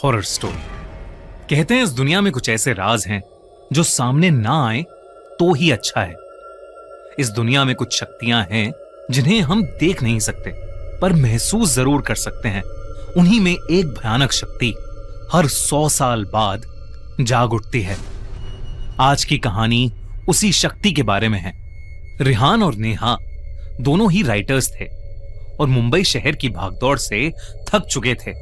Horror story. कहते हैं इस दुनिया में कुछ ऐसे राज हैं जो सामने ना आए तो ही अच्छा है। इस दुनिया में कुछ शक्तियां हैं जिन्हें हम देख नहीं सकते पर महसूस जरूर कर सकते हैं। उन्हीं में एक भयानक शक्ति हर 100 साल बाद जाग उठती है। आज की कहानी उसी शक्ति के बारे में है। रिहान और नेहा दोनों ही राइटर्स थे और मुंबई शहर की भागदौड़ से थक चुके थे।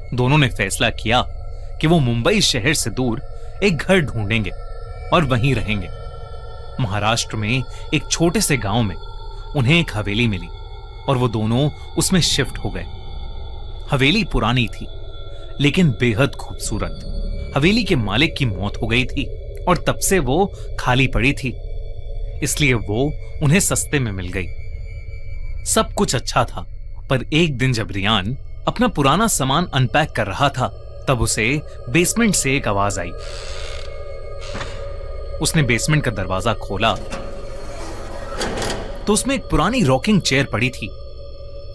दोनों ने फैसला किया कि वो मुंबई शहर से दूर एक घर ढूंढेंगे और वहीं रहेंगे। महाराष्ट्र में एक छोटे से गांव में उन्हें एक हवेली मिली और वो दोनों उसमें शिफ्ट हो गए। हवेली पुरानी थी लेकिन बेहद खूबसूरत। हवेली के मालिक की मौत हो गई थी और तब से वो खाली पड़ी थी, इसलिए वो उन्हें सस्ते में मिल गई। सब कुछ अच्छा था, पर एक दिन जब रियान अपना पुराना सामान अनपैक कर रहा था तब उसे बेसमेंट से एक आवाज आई। उसने बेसमेंट का दरवाजा खोला तो उसमें एक पुरानी रॉकिंग चेयर पड़ी थी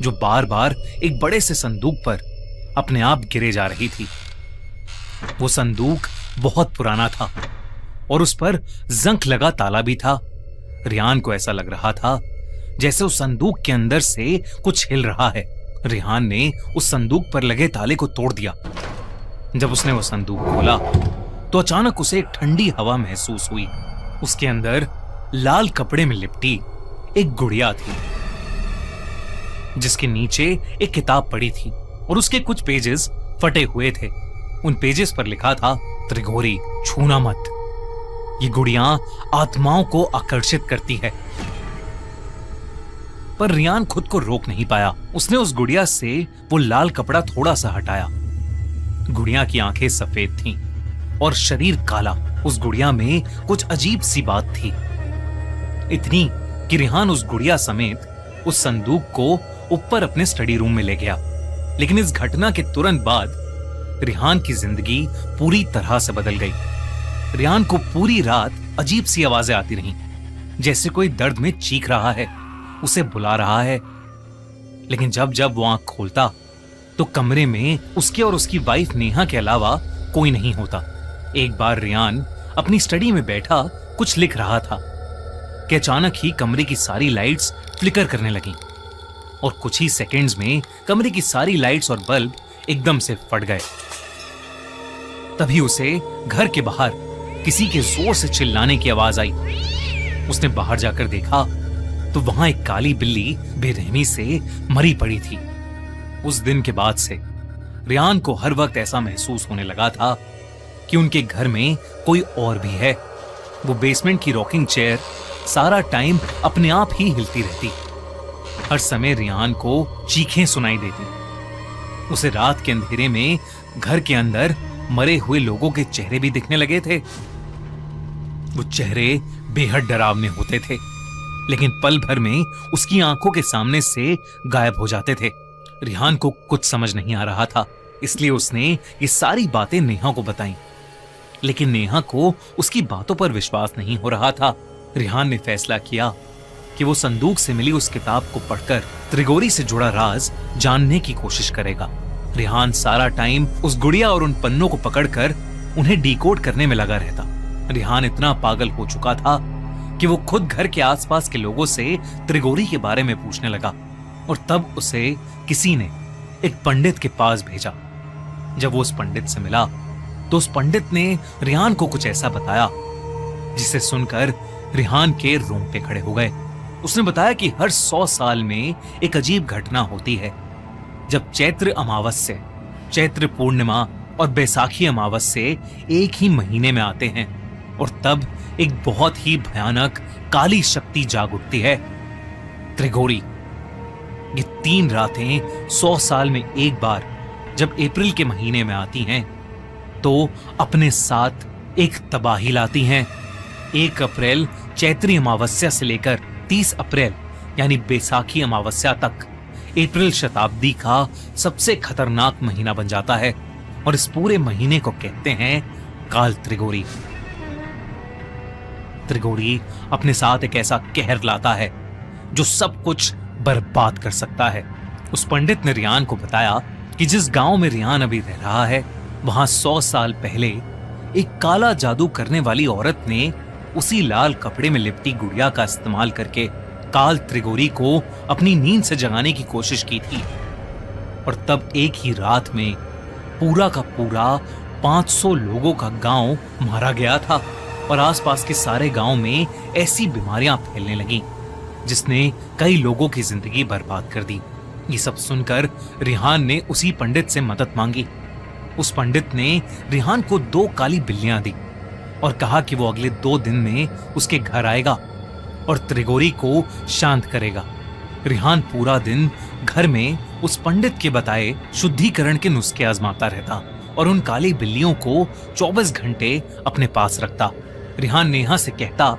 जो बार बार एक बड़े से संदूक पर अपने आप गिरे जा रही थी। वो संदूक बहुत पुराना था और उस पर जंग लगा ताला भी था। रियान को ऐसा लग रहा था जैसे उस संदूक के अंदर से कुछ हिल रहा है। रिहान ने उस संदूक पर लगे ताले को तोड़ दिया। जब उसने वो संदूक खोला तो अचानक उसे एक ठंडी हवा महसूस हुई। उसके अंदर लाल कपड़े में लिपटी एक गुड़िया थी जिसके नीचे एक किताब पड़ी थी और उसके कुछ पेजेस फटे हुए थे। उन पेजेस पर लिखा था, त्रिगोरी, छूना मत। ये गुड़िया आत्माओं को आकर्षित करती है। पर रियान खुद को रोक नहीं पाया। उसने उस गुड़िया से वो लाल कपड़ा थोड़ा सा हटाया। गुड़िया की आंखें सफेद थीं और शरीर काला। उस गुड़िया में कुछ अजीब सी बात थी, इतनी कि रिहान उस गुड़िया समेत उस संदूक को ऊपर अपने स्टडी रूम में ले गया। लेकिन इस घटना के तुरंत बाद रिहान की जिंदगी पूरी तरह से बदल गई। रिहान को पूरी रात अजीब सी आवाजें आती रहीं, जैसे कोई दर्द में चीख रहा है, उसे बुला रहा है। लेकिन जब जब वो आंख खोलता तो कमरे में उसके और उसकी वाइफ नेहा के अलावा कोई नहीं होता। एक बार रियान अपनी स्टडी में बैठा कुछ लिख रहा था कि अचानक ही कमरे की सारी लाइट्स फ्लिकर करने लगीं और कुछ ही सेकंड्स में कमरे की सारी लाइट्स और बल्ब एकदम से फट गए। तभी उसे घर के बाहर किसी के जोर से चिल्लाने की आवाज आई। उसने बाहर जाकर देखा तो वहां एक काली बिल्ली बेरहमी से मरी पड़ी थी। उस दिन के बाद से रियान को हर वक्त ऐसा महसूस होने लगा था कि उनके घर में कोई और भी है। वो बेसमेंट की रॉकिंग चेयर सारा टाइम अपने आप ही हिलती रहती। हर समय रियान को चीखें सुनाई देती। उसे रात के अंधेरे में घर के अंदर मरे हुए लोगों के चेहरे भी दिखने लगे थे। वो चेहरे बेहद डरावने होते थे, लेकिन पल भर में उसकी आंखों के सामने से गायब हो जाते थे। रिहान को कुछ समझ नहीं आ रहा था, इसलिए उसने ये सारी बातें नेहा को बताईं। लेकिन नेहा को उसकी बातों पर विश्वास नहीं हो रहा था। रिहान ने फैसला किया कि वो संदूक से मिली उस किताब को पढ़कर त्रिगोरी से जुड़ा राज जानने की कोशिश करेगा। रिहान सारा टाइम उस गुड़िया और उन पन्नों को पकड़कर उन्हें डिकोड करने में लगा रहता। रिहान इतना पागल हो चुका था कि वो खुद घर के आसपास के लोगों से त्रिगोरी के बारे में पूछने लगा और तब उसे किसी ने एक पंडित के पास भेजा। जब वो उस पंडित से मिला तो उस पंडित ने रिहान को कुछ ऐसा बताया जिसे सुनकर रिहान के रोंगटे खड़े हो गए। उसने बताया कि हर 100 साल में एक अजीब घटना होती है जब चैत्र अमावस्या, चैत्र पूर्णिमा और बैसाखी अमावस्या एक ही महीने में आते हैं और तब एक बहुत ही भयानक काली शक्ति जाग उठती है, त्रिगोरी। ये 3 रातें 100 साल में एक बार जब अप्रैल के महीने में आती हैं तो अपने साथ एक तबाही लाती हैं। 1 अप्रैल चैत्री अमावस्या से लेकर 30 अप्रैल यानी बैसाखी अमावस्या तक अप्रैल शताब्दी का सबसे खतरनाक महीना बन जाता है और इस पूरे महीने को कहते हैं काल त्रिगोरी। त्रिगोरी अपने साथ एक ऐसा कहर लाता है जो सब कुछ बर्बाद कर सकता है। उस पंडित ने रियान को बताया कि जिस गांव में रियान अभी रह रहा है वहां 100 साल पहले एक काला जादू करने वाली औरत ने उसी लाल कपड़े में लिपटी गुड़िया का इस्तेमाल करके काल त्रिगोरी को अपनी नींद से जगाने की कोशिश की थी। और तब एक ही रात में पूरा का पूरा 500 लोगों का गांव मारा गया था और आसपास के सारे गांव में ऐसी बीमारियां फैलने लगीं जिसने कई लोगों की जिंदगी बर्बाद कर दी। ये सब सुनकर रिहान ने उसी पंडित से मदद मांगी। उस पंडित ने रिहान को 2 काली बिल्लियां दी और कहा कि वो अगले 2 दिन में उसके घर आएगा और त्रिगोरी को शांत करेगा। रिहान पूरा दिन घर में उस पंडित के बताए शुद्धिकरण के नुस्खे आजमाता रहता और उन काली बिल्लियों को 24 घंटे अपने पास रखता। रिहान नेहा से कहता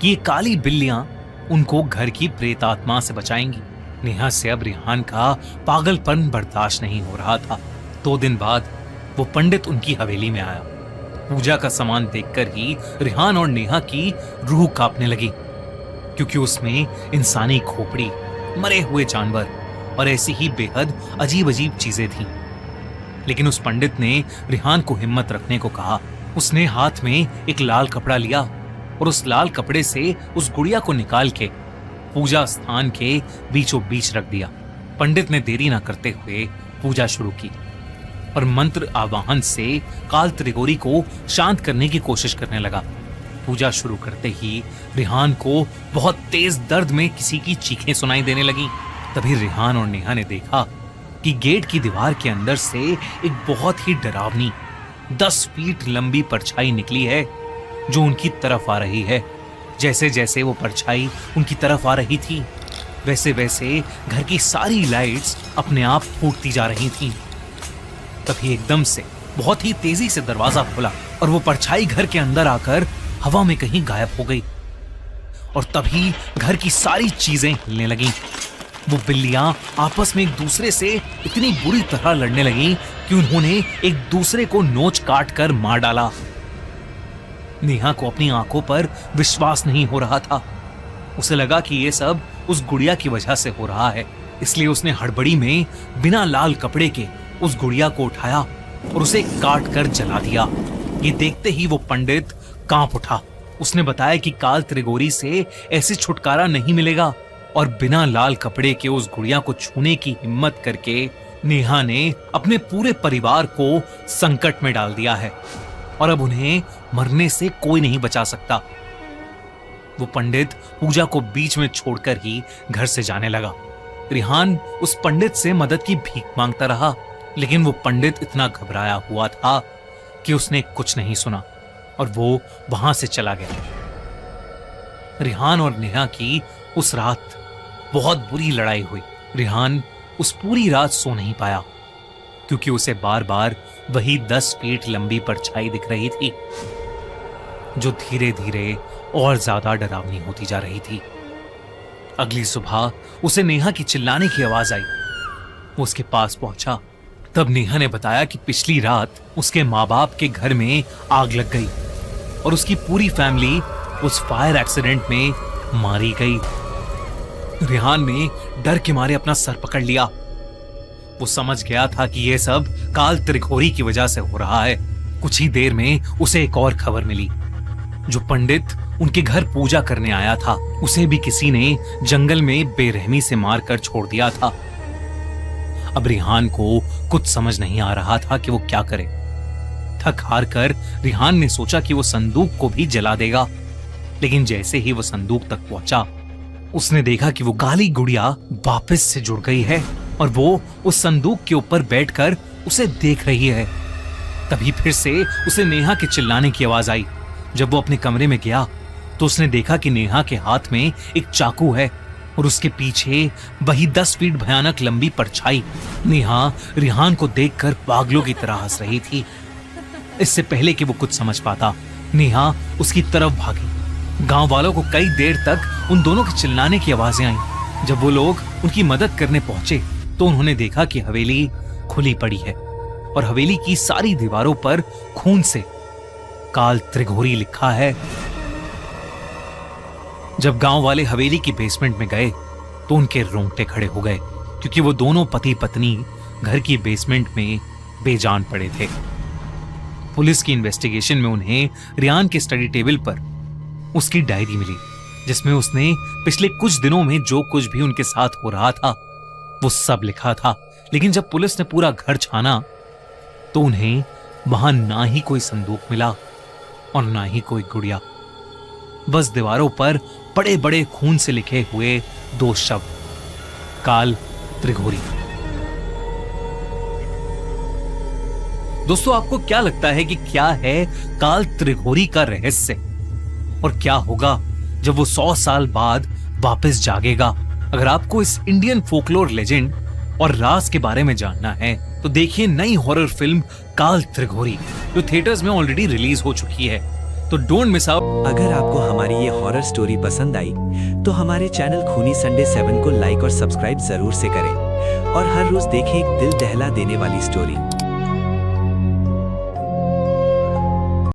कि ये काली बिल्लियां उनको घर की प्रेत आत्मा से बचाएंगी। नेहा से अब रिहान का पागलपन बर्दाश्त नहीं हो रहा था। 2 दिन बाद वो पंडित उनकी हवेली में आया। पूजा का सामान देखकर ही रिहान और नेहा की रूह कांपने लगी, क्योंकि उसमें इंसानी खोपड़ी, मरे हुए जानवर और ऐसी ही बेहद अजीब अजीब चीजें थीं। लेकिन उस पंडित ने रिहान को हिम्मत रखने को कहा। उसने हाथ में एक लाल कपड़ा लिया और उस लाल कपड़े से उस गुड़िया को निकाल के पूजा स्थान के बीचों बीच रख दिया। पंडित ने देरी ना करते हुए पूजा शुरू की और मंत्र आवाहन से काल त्रिगोरी को शांत करने की कोशिश करने लगा। पूजा शुरू करते ही रिहान को बहुत तेज दर्द में किसी की चीखें सुनाई देने लगी। तभी रिहान और नेहा ने देखा कि गेट की दीवार के अंदर से एक बहुत ही डरावनी 10 फीट लंबी परछाई निकली है जो उनकी तरफ आ रही है। जैसे जैसे वो परछाई उनकी तरफ आ रही थी वैसे वैसे घर की सारी लाइट्स अपने आप फूटती जा रही थीं। तभी एकदम से बहुत ही तेजी से दरवाजा खुला और वो परछाई घर के अंदर आकर हवा में कहीं गायब हो गई। और तभी घर की सारी चीजें हिलने लगीं। वो बिल्लियां आपस में एक दूसरे से इतनी बुरी तरह लड़ने लगीं कि उन्होंने एक दूसरे को नोच काट कर मार डाला। नेहा को अपनी आंखों पर विश्वास नहीं हो रहा था। उसे लगा कि ये सब उस गुड़िया की वजह से हो रहा है, इसलिए उसने हड़बड़ी में बिना लाल कपड़े के उस गुड़िया को उठाया और उसे काट कर जला दिया। ये देखते ही वो पंडित कांप उठा। उसने बताया कि काल त्रिगोरी से ऐसे छुटकारा नहीं मिलेगा और बिना लाल कपड़े के उस गुड़िया को छूने की हिम्मत करके नेहा ने अपने पूरे परिवार को संकट में डाल दिया है और अब उन्हें मरने से कोई नहीं बचा सकता। वो पंडित पूजा को बीच में छोड़कर ही घर से जाने लगा। रिहान उस पंडित से मदद की भीख मांगता रहा, लेकिन वो पंडित इतना घबराया हुआ था कि उसने कुछ नहीं सुना और वो वहां से चला गया। रिहान और नेहा की उस रात बहुत बुरी लड़ाई हुई। रिहान उस पूरी रात सो नहीं पाया क्योंकि उसे बार बार वही 10 फीट लंबी परछाई दिख रही थी जो धीरे धीरे और ज्यादा डरावनी होती जा रही थी। अगली सुबह उसे नेहा की चिल्लाने की आवाज आई। वो उसके पास पहुंचा। तब नेहा ने बताया कि पिछली रात उसके माँ बाप के घर में आग लग गई और उसकी पूरी फैमिली उस फायर एक्सीडेंट में मारी गई। रिहान ने डर के मारे अपना सर पकड़ लिया। वो समझ गया था कि यह सब काल त्रिगोरी की वजह से हो रहा है। कुछ ही देर में उसे एक और खबर मिली। जो पंडित उनके घर पूजा करने आया था उसे भी किसी ने जंगल में बेरहमी से मारकर छोड़ दिया था। अब रिहान को कुछ समझ नहीं आ रहा था कि वो क्या करे। थक हार कर रिहान ने सोचा कि वो संदूक को भी जला देगा, लेकिन जैसे ही वो संदूक तक पहुंचा उसने देखा कि वो काली गुड़िया वापस से जुड़ गई है और वो उस संदूक के ऊपर बैठकर उसे देख रही है। तभी फिर से उसे नेहा के चिल्लाने की आवाज आई। जब वो अपने कमरे में गया तो उसने देखा कि नेहा के हाथ में एक चाकू है और उसके पीछे वही 10 फीट भयानक लंबी परछाई। नेहा रिहान को देखकर पागलों की तरह हंस रही थी। इससे पहले कि वो कुछ समझ पाता, नेहा उसकी तरफ भागी। गांव वालों को कई देर तक उन दोनों के चिल्लाने की आवाजें आईं। जब वो लोग उनकी मदद करने पहुंचे तो उन्होंने देखा कि हवेली खुली पड़ी है और हवेली की सारी दीवारों पर खून से काल त्रिगोरी लिखा है। जब गांव वाले हवेली की बेसमेंट में गए तो उनके रोंगटे खड़े हो गए, क्योंकि वो दोनों पति पत्नी घर की बेसमेंट में बेजान पड़े थे। पुलिस की इन्वेस्टिगेशन में उन्हें रियान के स्टडी टेबल पर उसकी डायरी मिली, जिसमें उसने पिछले कुछ दिनों में जो कुछ भी उनके साथ हो रहा था वो सब लिखा था। लेकिन जब पुलिस ने पूरा घर छाना तो उन्हें वहां ना ही कोई संदूक मिला और ना ही कोई गुड़िया। बस दीवारों पर बड़े बड़े खून से लिखे हुए 2 शब्द, काल त्रिघोरी। दोस्तों, आपको क्या लगता है कि क्या है काल त्रिघोरी का रहस्य, और क्या होगा जब वो 100 साल बाद वापस जागेगा? अगर आपको इस इंडियन फोकलोर लेजेंड और राज के बारे में जानना है तो देखिए नई हॉरर फिल्म काल त्रिघोरी, जो थिएटर्स में ऑलरेडी रिलीज हो चुकी है। तो डोंट मिस आउट। अगर आपको हमारी ये हॉरर स्टोरी पसंद आई तो हमारे चैनल खूनी संडे 7 को लाइक और सब्सक्राइब जरूर से करें और हर रोज देखें एक दिल दहला देने वाली स्टोरी।